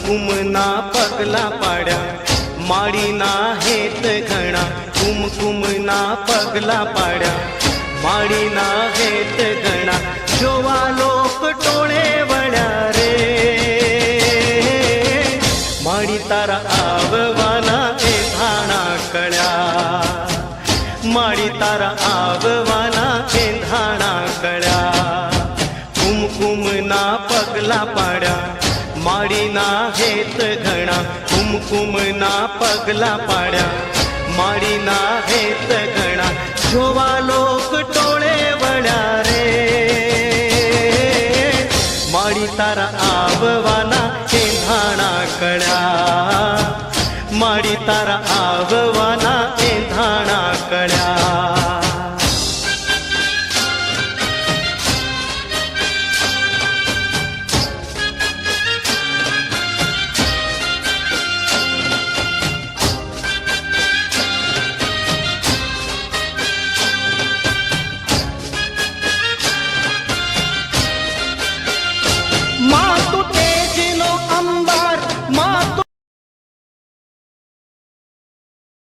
कुमकुमना पगला पाड्या माळीना हेत घणा कुमकुमना पगला पाड्या माळीना हेत घणा जोवा लोक टोळे वळ्या रे माळी तारा आववाना ए धाणा कळ्या माळी तारा आववाना ए धाणा कळ्या कुमकुमना पगला पाड्या माळीना हेत घणा कुमकुमना पगला पाड्या माळीना हेत घणा जोवा लोक टोळे वळ्या रे माळी तारा आववाना हे धाणा कळ्या माळी तारा आव